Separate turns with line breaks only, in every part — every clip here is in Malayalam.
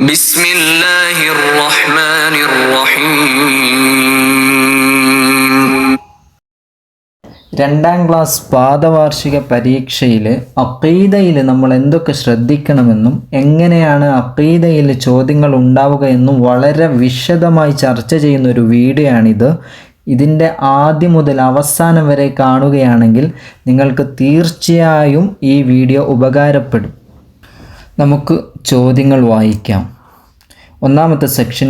ബിസ്മില്ലാഹിർ റഹ്മാനിർ റഹീം.
രണ്ടാം ക്ലാസ് പാദവാർഷിക പരീക്ഷയിൽ അഖീദയിൽ നമ്മൾ എന്തൊക്കെ ശ്രദ്ധിക്കണമെന്നും എങ്ങനെയാണ് അഖീദയിൽ ചോദ്യങ്ങൾ ഉണ്ടാവുക എന്നും വളരെ വിശദമായി ചർച്ച ചെയ്യുന്ന ഒരു വീഡിയോ ആണിത്. ഇതിൻ്റെ ആദ്യം മുതൽ അവസാനം വരെ കാണുകയാണെങ്കിൽ നിങ്ങൾക്ക് തീർച്ചയായും ഈ വീഡിയോ ഉപകാരപ്പെടും. നമുക്ക് ചോദ്യങ്ങൾ വായിക്കാം. ഒന്നാമത്തെ സെക്ഷൻ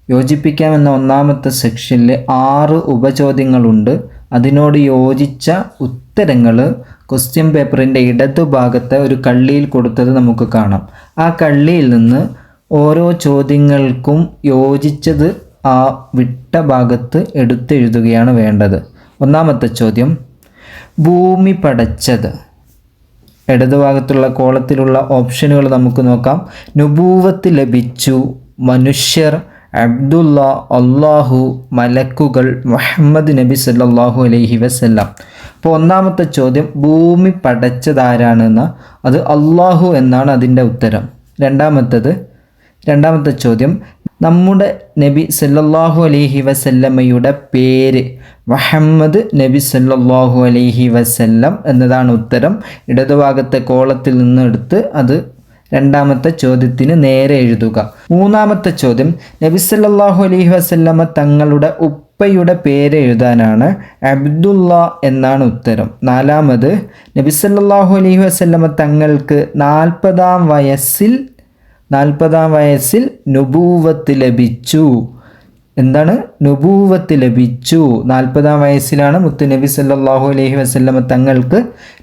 യോജിപ്പിക്കാം എന്ന ഒന്നാമത്തെ സെക്ഷനിൽ 6 ഉപചോദ്യങ്ങളുണ്ട്. അതിനോട് യോജിച്ച ഉത്തരങ്ങൾ ക്വസ്റ്റ്യൻ പേപ്പറിൻ്റെ ഇടതുഭാഗത്തെ ഒരു കള്ളിയിൽ കൊടുത്തത് നമുക്ക് കാണാം. ആ കള്ളിയിൽ നിന്ന് ഓരോ ചോദ്യങ്ങൾക്കും യോജിച്ചത് ആ വിട്ട ഭാഗത്ത് എടുത്തെഴുതുകയാണ് വേണ്ടത്. ഒന്നാമത്തെ ചോദ്യം, ഭൂമി പടച്ചത്. ഇടതുഭാഗത്തുള്ള കോളത്തിലുള്ള ഓപ്ഷനുകൾ നമുക്ക് നോക്കാം. നുബൂവത്ത് ലഭിച്ചു, മനുഷ്യർ, അബ്ദുള്ള, അള്ളാഹു, മലക്കുകൾ, മുഹമ്മദ് നബി സല്ലല്ലാഹു അലൈഹി വസല്ലം. അപ്പോൾ ഒന്നാമത്തെ ചോദ്യം ഭൂമി പടച്ചതാരാണെന്ന്, അത് അള്ളാഹു എന്നാണ് അതിൻ്റെ ഉത്തരം. രണ്ടാമത്തെ ചോദ്യം നമ്മുടെ നബി സല്ലല്ലാഹു അലൈഹി വസല്ലമയുടെ പേര് മുഹമ്മദ് നബി സല്ലല്ലാഹു അലൈഹി വസല്ലം എന്നതാണ് ഉത്തരം. ഇടതുഭാഗത്തെ കോളത്തിൽ നിന്ന് എടുത്ത് അത് രണ്ടാമത്തെ ചോദ്യത്തിന് നേരെ എഴുതുക. മൂന്നാമത്തെ ചോദ്യം നബി സല്ലല്ലാഹു അലൈഹി വസല്ലമ തങ്ങളുടെ ഉപ്പയുടെ പേര് എഴുതാനാണ്, അബ്ദുള്ള എന്നാണ് ഉത്തരം. നാലാമത് നബി സല്ലല്ലാഹു അലൈഹി വസല്ലമ തങ്ങൾക്ക് 40-ാം വയസ്സിൽ നുബൂവത്ത് ലഭിച്ചു. എന്താണ് നുബൂവത്ത് ലഭിച്ചു? 40-ാം വയസ്സിലാണ് മുത്തുനബി സല്ലല്ലാഹു അലൈഹി വസല്ലമ തങ്ങൾക്ക്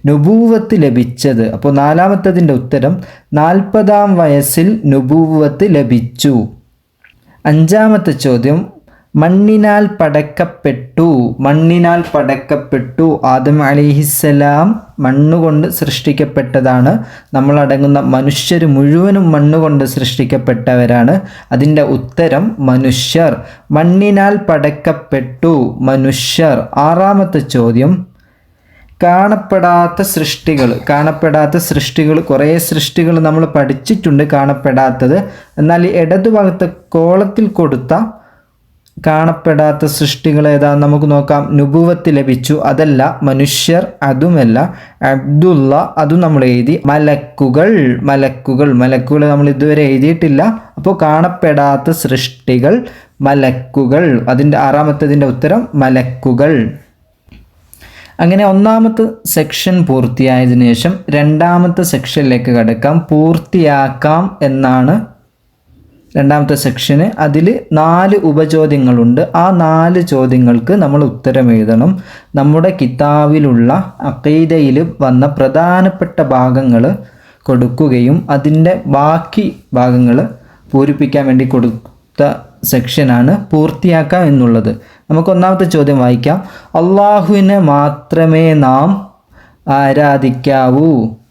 നുബൂവത്ത് ലഭിച്ചത്. അപ്പോൾ നാലാമത്തതിൻ്റെ ഉത്തരം 40-ാം വയസ്സിൽ നുബൂവത്ത് ലഭിച്ചു. അഞ്ചാമത്തെ ചോദ്യം മണ്ണിനാൽ പടക്കപ്പെട്ടു. ആദം അലൈഹിസ്സലാം മണ്ണുകൊണ്ട് സൃഷ്ടിക്കപ്പെട്ടതാണ്. നമ്മളടങ്ങുന്ന മനുഷ്യർ മുഴുവനും മണ്ണുകൊണ്ട് സൃഷ്ടിക്കപ്പെട്ടവരാണ്. അതിൻ്റെ ഉത്തരം മനുഷ്യർ. മണ്ണിനാൽ പടക്കപ്പെട്ടു മനുഷ്യർ. ആറാമത്തെ ചോദ്യം കാണപ്പെടാത്ത സൃഷ്ടികൾ കുറേ സൃഷ്ടികൾ നമ്മൾ പഠിച്ചിട്ടുണ്ട്, കാണപ്പെടാത്തത്. എന്നാൽ ഇടതുഭാഗത്തെ കോളത്തിൽ കൊടുത്ത കാണപ്പെടാത്ത സൃഷ്ടികൾ ഏതാണെന്ന് നമുക്ക് നോക്കാം. നുബുവത്ത് ലഭിച്ചു, അതല്ല. മനുഷ്യർ, അതുമല്ല. അബ്ദുള്ള, അതും നമ്മൾ എഴുതി. മലക്കുകൾ നമ്മൾ ഇതുവരെ എഴുതിയിട്ടില്ല. അപ്പോൾ കാണപ്പെടാത്ത സൃഷ്ടികൾ മലക്കുകൾ. അതിൻ്റെ ആറാമത്തതിൻ്റെ ഉത്തരം മലക്കുകൾ. അങ്ങനെ ഒന്നാമത്തെ സെക്ഷൻ പൂർത്തിയായതിനു ശേഷം രണ്ടാമത്തെ സെക്ഷനിലേക്ക് കടക്കാം. പൂർത്തിയാക്കാം എന്നാണ് രണ്ടാമത്തെ സെക്ഷന്. അതിൽ 4 ഉപചോദ്യങ്ങളുണ്ട്. ആ 4 ചോദ്യങ്ങൾക്ക് നമ്മൾ ഉത്തരം എഴുതണം. നമ്മുടെ കിതാബിലുള്ള അഖീദയിൽ വന്ന പ്രധാനപ്പെട്ട ഭാഗങ്ങൾ കൊടുക്കുകയും അതിൻ്റെ ബാക്കി ഭാഗങ്ങൾ പൂരിപ്പിക്കാൻ വേണ്ടി കൊടുത്ത സെക്ഷനാണ് പൂർത്തിയാക്കാം എന്നുള്ളത്. നമുക്ക് ഒന്നാമത്തെ ചോദ്യം വായിക്കാം. അള്ളാഹുവിനെ മാത്രമേ നാം ആരാധിക്കാവൂ.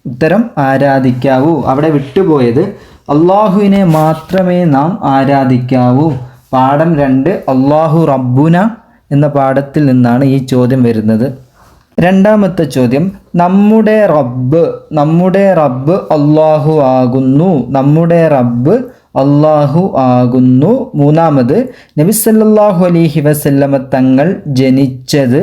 ഉത്തരം ആരാധിക്കാവൂ. അവിടെ വിട്ടുപോയത് അള്ളാഹുവിനെ മാത്രമേ നാം ആരാധിക്കാവൂ. പാഠം 2 അള്ളാഹു റബ്ബുന എന്ന പാഠത്തിൽ നിന്നാണ് ഈ ചോദ്യം വരുന്നത്. രണ്ടാമത്തെ ചോദ്യം നമ്മുടെ റബ്ബ് അള്ളാഹു ആകുന്നു. മൂന്നാമത് നബി സല്ലല്ലാഹു അലൈഹി വസല്ലമ തങ്ങൾ ജനിച്ചത്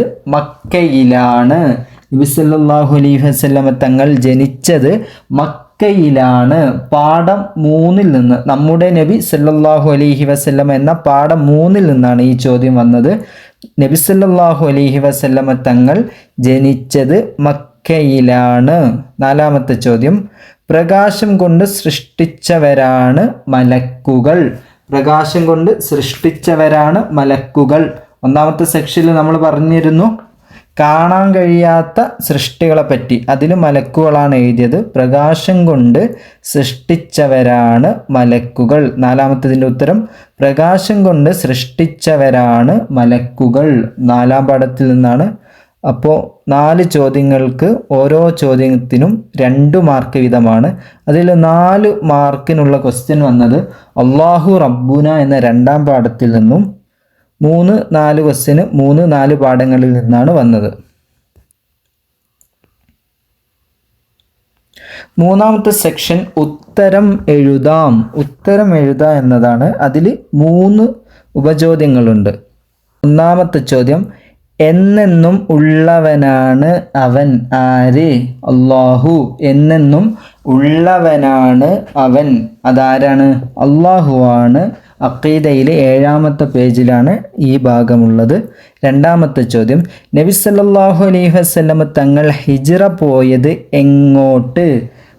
മക്കയിലാണ്. പാഠം 3 നിന്ന് നമ്മുടെ നബി സല്ലല്ലാഹു അലൈഹി വസല്ലമ എന്ന പാഠം 3 നിന്നാണ് ഈ ചോദ്യം വന്നത്. നബി സല്ലല്ലാഹു അലൈഹി വസല്ലമ തങ്ങൾ ജനിച്ചത് മക്കയിലാണ്. നാലാമത്തെ ചോദ്യം പ്രകാശം കൊണ്ട് സൃഷ്ടിച്ചവരാണ് മലക്കുകൾ. ഒന്നാമത്തെ സെക്ഷനിൽ നമ്മൾ പറഞ്ഞിരുന്നു കാണാൻ കഴിയാത്ത സൃഷ്ടികളെ പറ്റി. അതിൽ മലക്കുകളാണ് എഴുതിയത്. പ്രകാശം കൊണ്ട് സൃഷ്ടിച്ചവരാണ് മലക്കുകൾ. നാലാമത്തതിൻ്റെ ഉത്തരം പ്രകാശം കൊണ്ട് സൃഷ്ടിച്ചവരാണ് മലക്കുകൾ. 4-ാം പാഠത്തിൽ നിന്നാണ്. അപ്പോൾ 4 ചോദ്യങ്ങൾക്ക് ഓരോ ചോദ്യത്തിനും 2 മാർക്ക് വീതമാണ്. അതിൽ 4 മാർക്കിനുള്ള ക്വസ്റ്റ്യൻ വന്നത് അള്ളാഹു റബ്ബുന എന്ന 2-ാം പാഠത്തിൽ നിന്നും 3-4 ക്വസ്റ്റ്യന് 3-4 പാഠങ്ങളിൽ നിന്നാണ് വന്നത്. മൂന്നാമത്തെ സെക്ഷൻ ഉത്തരം എഴുതാം. ഉത്തരം എഴുതാം എന്നതാണ്. അതിൽ 3 ഉപചോദ്യങ്ങളുണ്ട്. ഒന്നാമത്തെ ചോദ്യം, എന്നെന്നും ഉള്ളവനാണ് അവൻ. ആര്? അല്ലാഹു. എന്നെന്നും ഉള്ളവനാണ് അവൻ. അതാരാണ്? അല്ലാഹുവാണ്. അഖീദയിലെ 7ാമത്തെ പേജിലാണ് ഈ ഭാഗമുള്ളത്. രണ്ടാമത്തെ ചോദ്യം, നബി സല്ലല്ലാഹു അലൈഹി വസല്ലം തങ്ങൾ ഹിജ്റ പോയത് എങ്ങോട്ട്?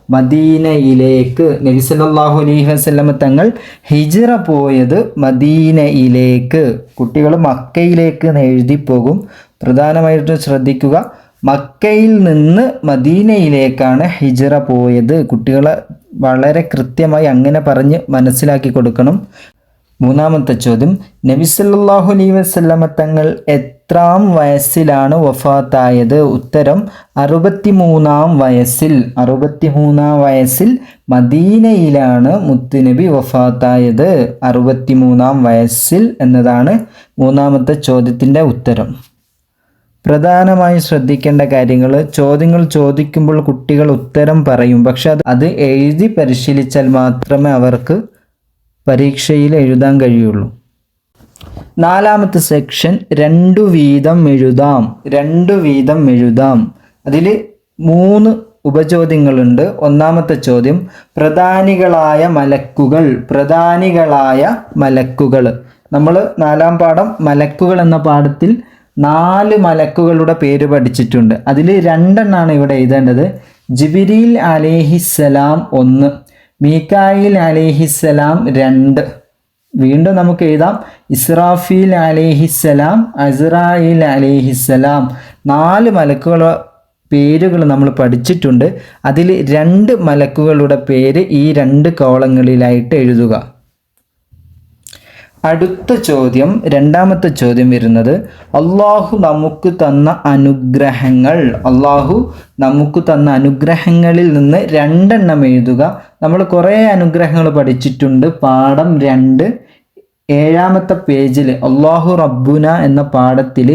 മദീനയിലേക്ക്. നബി സല്ലല്ലാഹു അലൈഹി വസല്ലം തങ്ങൾ ഹിജ്റ പോയത് മദീനയിലേക്ക്. കുട്ടികൾ മക്കയിലേക്ക് എന്ന് എഴുതി പോകും. പ്രധാനമായിട്ടും ശ്രദ്ധിക്കുക, മക്കയിൽ നിന്ന് മദീനയിലേക്കാണ് ഹിജ്റ പോയത്. കുട്ടികളെ വളരെ കൃത്യമായി അങ്ങനെ പറഞ്ഞ് മനസ്സിലാക്കി കൊടുക്കണം. മൂന്നാമത്തെ ചോദ്യം, നബി സല്ലല്ലാഹു അലൈഹി വസല്ലം തങ്ങൾ എത്രാം വയസ്സിലാണ് വഫാത്തായത്? ഉത്തരം 63-ാം വയസ്സിൽ. 63-ാം വയസ്സിൽ മദീനയിലാണ് മുത്തുനബി വഫാത്തായത്. 63-ാം വയസ്സിൽ എന്നതാണ് മൂന്നാമത്തെ ചോദ്യത്തിൻ്റെ ഉത്തരം. പ്രധാനമായും ശ്രദ്ധിക്കേണ്ട കാര്യങ്ങൾ, ചോദ്യങ്ങൾ ചോദിക്കുമ്പോൾ കുട്ടികൾ ഉത്തരം പറയും, പക്ഷെ അത് എഴുതി പരിശീലിച്ചാൽ മാത്രമേ അവർക്ക് പരീക്ഷയിൽ എഴുതാൻ കഴിയുള്ളൂ. നാലാമത്തെ സെക്ഷൻ 2 വീതം എഴുതാം. 2 വീതം എഴുതാം. അതിൽ 3 ഉപചോദ്യങ്ങളുണ്ട്. ഒന്നാമത്തെ ചോദ്യം, പ്രധാനികളായ മലക്കുകൾ. പ്രധാനികളായ മലക്കുകൾ. നമ്മൾ 4ാം പാഠം മലക്കുകൾ എന്ന പാഠത്തിൽ 4 മലക്കുകളുടെ പേര് പഠിച്ചിട്ടുണ്ട്. അതിൽ 2 എണ്ണമാണ് ഇവിടെ എഴുതേണ്ടത്. ജിബ്രീൽ അലൈഹിസ്സലാം 1, മീകായിൽ അലൈഹിസ്സലാം 2. വീണ്ടും നമുക്ക് എഴുതാം, ഇസ്രാഫീൽ അലൈഹിസ്സലാം, അസ്രായിൽ അലൈഹിസ്സലാം. 4 മലക്കുകളുടെ പേരുകൾ നമ്മൾ പഠിച്ചിട്ടുണ്ട്. അതിൽ 2 മലക്കുകളുടെ പേര് ഈ 2 കോളങ്ങളിലായിട്ട് എഴുതുക. അടുത്ത ചോദ്യം, രണ്ടാമത്തെ ചോദ്യം വരുന്നത്, അള്ളാഹു നമുക്ക് തന്ന അനുഗ്രഹങ്ങൾ. അള്ളാഹു നമുക്ക് തന്ന അനുഗ്രഹങ്ങളിൽ നിന്ന് 2 എണ്ണം എഴുതുക. നമ്മൾ കുറേ അനുഗ്രഹങ്ങൾ പഠിച്ചിട്ടുണ്ട്. പാഠം 2 7ാമത്തെ പേജിൽ അല്ലാഹു റബ്ബുന എന്ന പാഠത്തിൽ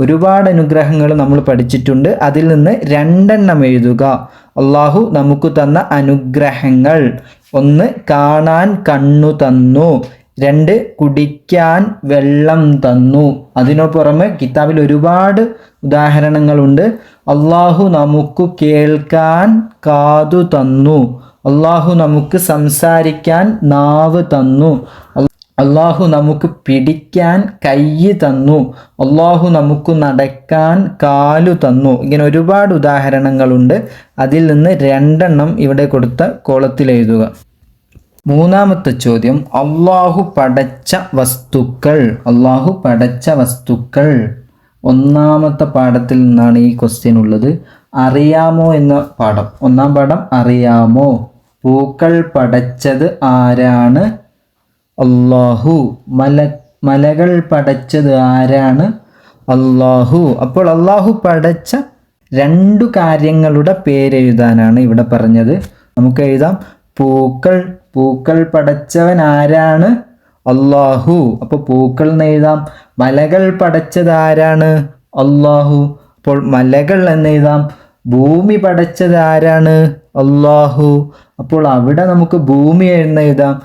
ഒരുപാട് അനുഗ്രഹങ്ങൾ നമ്മൾ പഠിച്ചിട്ടുണ്ട്. അതിൽ നിന്ന് 2 എണ്ണം എഴുതുക. അള്ളാഹു നമുക്ക് തന്ന അനുഗ്രഹങ്ങൾ: 1 കാണാൻ കണ്ണു തന്നു, 2 കുടിക്കാൻ വെള്ളം തന്നു. അതിനു പുറമെ കിതാബിൽ ഒരുപാട് ഉദാഹരണങ്ങളുണ്ട്. അള്ളാഹു നമുക്ക് കേൾക്കാൻ കാതു തന്നു, അള്ളാഹു നമുക്ക് സംസാരിക്കാൻ നാവ് തന്നു, അള്ളാഹു നമുക്ക് പിടിക്കാൻ കൈ തന്നു, അള്ളാഹു നമുക്ക് നടക്കാൻ കാലു തന്നു. ഇങ്ങനെ ഒരുപാട് ഉദാഹരണങ്ങളുണ്ട്. അതിൽ നിന്ന് 2 എണ്ണം ഇവിടെ കൊടുത്ത കോളത്തിൽ എഴുതുക. മൂന്നാമത്തെ ചോദ്യം, അള്ളാഹു പടച്ച വസ്തുക്കൾ. അള്ളാഹു പടച്ച വസ്തുക്കൾ. 1ാമത്തെ പാഠത്തിൽ നിന്നാണ് ഈ ക്വസ്റ്റ്യൻ ഉള്ളത്. അറിയാമോ എന്ന പാഠം. 1ാം പാഠം അറിയാമോ. പൂക്കൾ പടച്ചത് ആരാണ്? അള്ളാഹു. മലകൾ പടച്ചത് ആരാണ്? അള്ളാഹു. അപ്പോൾ അള്ളാഹു പടച്ച 2 കാര്യങ്ങളുടെ പേരെഴുതാനാണ് ഇവിടെ പറഞ്ഞത്. നമുക്ക് എഴുതാം, പൂക്കൾ. പൂക്കൾ പടച്ചവൻ ആരാണ്? അള്ളാഹു. അപ്പോൾ പൂക്കൾ എന്ന് എഴുതാം. മലകൾ പടച്ചത് ആരാണ്? അള്ളാഹു. അപ്പോൾ മലകൾ എന്ന് എഴുതാം. ഭൂമി പടച്ചത് ആരാണ്? അള്ളാഹു. അപ്പോൾ അവിടെ നമുക്ക് ഭൂമി എന്ന് എഴുതാം.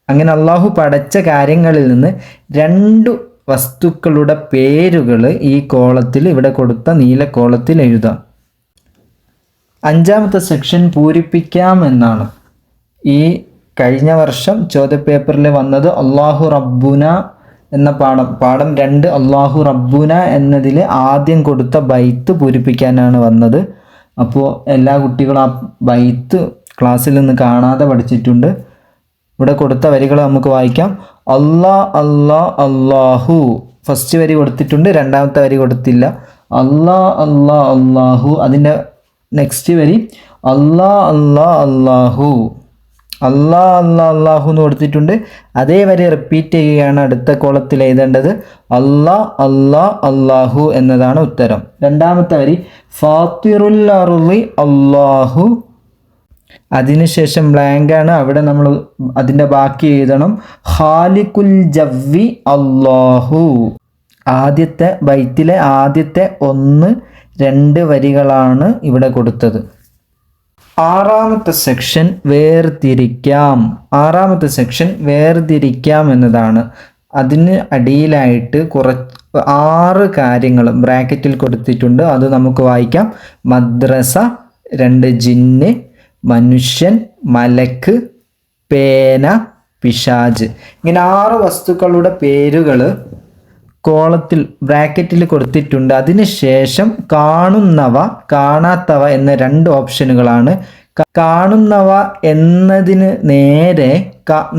അങ്ങനെ അള്ളാഹു പടച്ച കാര്യങ്ങളിൽ നിന്ന് 2 വസ്തുക്കളുടെ പേരുകൾ ഈ കോളത്തിൽ, ഇവിടെ കൊടുത്ത നീല കോളത്തിൽ എഴുതാം. 5ാമത്തെ സെക്ഷൻ പൂരിപ്പിക്കാം എന്നാണ്. ഈ കഴിഞ്ഞ വർഷം ചോദ്യപേപ്പറിൽ വന്നത് അള്ളാഹു റബ്ബുന എന്ന പാഠം 2 അള്ളാഹു റബ്ബുന എന്നതിൽ ആദ്യം കൊടുത്ത ബൈത്ത് പൂരിപ്പിക്കാനാണ് വന്നത്. അപ്പോൾ എല്ലാ കുട്ടികളും ആ ബൈത്ത് ക്ലാസ്സിൽ നിന്ന് കാണാതെ പഠിച്ചിട്ടുണ്ട്. ഇവിടെ കൊടുത്ത വരികൾ നമുക്ക് വായിക്കാം. അല്ലാ അല്ലാ അല്ലാഹു. ഫസ്റ്റ് വരി കൊടുത്തിട്ടുണ്ട്, 2ാമത്തെ വരി കൊടുത്തില്ല. അല്ലാ അല്ലാ അല്ലാഹു. അതിൻ്റെ നെക്സ്റ്റ് വരി അല്ലാ അല്ലാ അല്ലാഹു. അല്ലാ അല്ലാ അല്ലാഹു എന്ന് കൊടുത്തിട്ടുണ്ട്. അതേ വരി റിപ്പീറ്റ് ചെയ്യുകയാണ് അടുത്ത കോളത്തിൽ എഴുതേണ്ടത്. അല്ലാ അല്ലാ അല്ലാഹു എന്നതാണ് ഉത്തരം. 2ാമത്തെ വരി ഫാത്തിറുൽ അർളി അല്ലാഹു. അതിനുശേഷം ബ്ലാങ്ക് ആണ്, അവിടെ നമ്മൾ അതിൻ്റെ ബാക്കി എഴുതണം. ഖാലിഖുൽ ജവ്വി അല്ലാഹു. ആദ്യത്തെ ബൈത്തിലെ ആദ്യത്തെ 1-2 വരികളാണ് ഇവിടെ കൊടുത്തത്. ആറാമത്തെ സെക്ഷൻ വേർതിരിക്കാം. ആറാമത്തെ സെക്ഷൻ വേർതിരിക്കാം എന്നതാണ്. അതിന് അടിയിലായിട്ട് 6 കാര്യങ്ങൾ ബ്രാക്കറ്റിൽ കൊടുത്തിട്ടുണ്ട്. അത് നമുക്ക് വായിക്കാം. മദ്രസ, 2 ജിന്ന്, മനുഷ്യൻ, മലക്ക്, പേന, പിശാജ്. ഇങ്ങനെ 6 വസ്തുക്കളുടെ പേരുകൾ കോളത്തിൽ ബ്രാക്കറ്റിൽ കൊടുത്തിട്ടുണ്ട്. അതിനുശേഷം കാണുന്നവ, കാണാത്തവ എന്ന 2 ഓപ്ഷനുകളാണ്. കാണുന്നവ എന്നതിന് നേരെ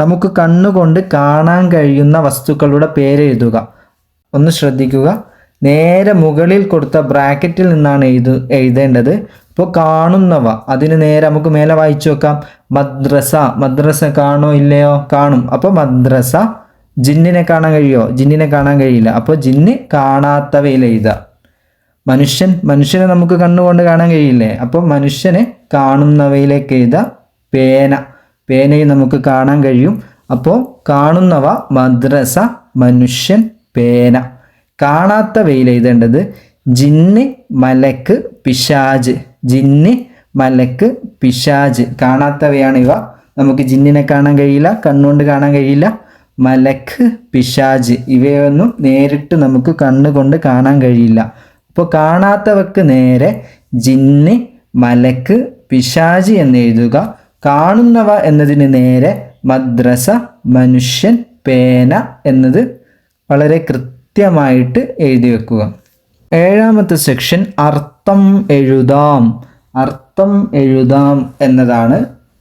നമുക്ക് കണ്ണുകൊണ്ട് കാണാൻ കഴിയുന്ന വസ്തുക്കളുടെ പേരെഴുതുക. ഒന്ന് ശ്രദ്ധിക്കുക, നേരെ മുകളിൽ കൊടുത്ത ബ്രാക്കറ്റിൽ നിന്നാണ് എഴുതേണ്ടത്. ഇപ്പോൾ കാണുന്നവ, അതിന് നേരെ നമുക്ക് മേലെ വായിച്ചു നോക്കാം. മദ്രസ, മദ്രസ കാണോ ഇല്ലയോ? കാണും. അപ്പോൾ മദ്രസ. ജിന്നിനെ കാണാൻ കഴിയുമോ? ജിന്നിനെ കാണാൻ കഴിയില്ല. അപ്പോൾ ജിന്ന് കാണാത്തവയിൽ എഴുതുക. മനുഷ്യൻ, മനുഷ്യനെ നമുക്ക് കണ്ണുകൊണ്ട് കാണാൻ കഴിയില്ലേ? അപ്പോൾ മനുഷ്യനെ കാണുന്നവയിലേക്ക് എഴുതുക. പേന, പേനയും നമുക്ക് കാണാൻ കഴിയും. അപ്പോൾ കാണുന്നവ മദ്രസ, മനുഷ്യൻ, പേന. കാണാത്തവയിൽ എഴുതേണ്ടത് ജിന്ന്, മലക്ക്, പിശാജ്. ജിന്ന്, മലക്ക്, പിശാജ്. കാണാത്തവയാണ് ഇവ. നമുക്ക് ജിന്നിനെ കാണാൻ കഴിയില്ല, കണ്ണുകൊണ്ട് കാണാൻ കഴിയില്ല. മലക്ക്, പിശാജ് ഇവയൊന്നും നേരിട്ട് നമുക്ക് കണ്ണുകൊണ്ട് കാണാൻ കഴിയില്ല. അപ്പോൾ കാണാത്തവക്ക് നേരെ ജിന്ന്, മലക്ക്, പിശാജ് എന്ന് എഴുതുക. കാണുന്നവ എന്നതിന് നേരെ മദ്രസ, മനുഷ്യൻ, പേന എന്നത് വളരെ കൃത്യമായിട്ട് എഴുതി വെക്കുക. ഏഴാമത്തെ സെക്ഷൻ അർത്ഥം എഴുതാം. അർത്ഥം എഴുതാം എന്നതാണ്.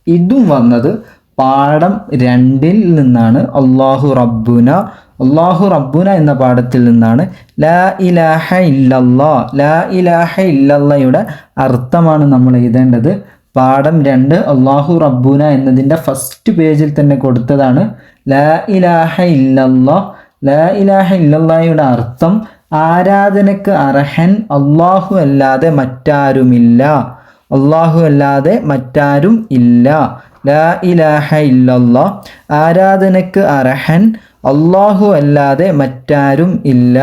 ഇതും വന്നത് പാഠം 2 നിന്നാണ്. അല്ലാഹു റബ്ബുന, അല്ലാഹു റബ്ബുന എന്ന പാഠത്തിൽ നിന്നാണ്. ലാ ഇലാഹ ഇല്ലല്ലാ, ലാ ഇലാഹ ഇല്ലല്ലയുടെ അർത്ഥമാണ് നമ്മൾ എഴുതേണ്ടത്. പാഠം 2 അല്ലാഹു റബ്ബുന എന്നതിൻ്റെ ഫസ്റ്റ് പേജിൽ തന്നെ കൊടുത്തതാണ്. ലാ ഇലാഹ ഇല്ലല്ലാ, ലാ ഇലാഹ ഇല്ലല്ലയുടെ അർത്ഥം ആരാധനക്ക് അർഹൻ അല്ലാഹു അല്ലാതെ മറ്റാരുമില്ല. അല്ലാഹു അല്ലാതെ മറ്റാരും ഇല്ല. ലാ ഇലാഹ ഇല്ലല്ലാ, ആരാധനക്ക് അർഹൻ അല്ലാഹു അല്ലാതെ മറ്റാരും ഇല്ല.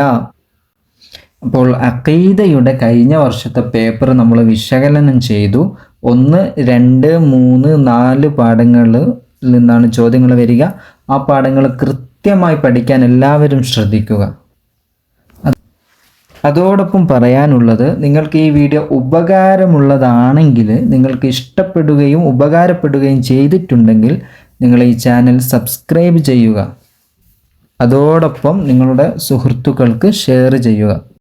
അപ്പോൾ അഖീദയുടെ കഴിഞ്ഞ വർഷത്തെ പേപ്പർ നമ്മൾ വിശകലനം ചെയ്തു. 1, 2, 3, 4 പാഠങ്ങളിൽ നിന്നാണ് ചോദ്യങ്ങൾ വരിക. ആ പാഠങ്ങൾ കൃത്യമായി പഠിക്കാൻ എല്ലാവരും ശ്രദ്ധിക്കുക. അതോടൊപ്പം പറയാനുള്ളത്, നിങ്ങൾക്ക് ഈ വീഡിയോ ഉപകാരമുള്ളതാണെങ്കിൽ, നിങ്ങൾക്ക് ഇഷ്ടപ്പെടുകയും ഉപകാരപ്പെടുകയും ചെയ്തിട്ടുണ്ടെങ്കിൽ നിങ്ങൾ ഈ ചാനൽ സബ്സ്ക്രൈബ് ചെയ്യുക. അതോടൊപ്പം നിങ്ങളുടെ സുഹൃത്തുക്കൾക്ക് ഷെയർ ചെയ്യുക.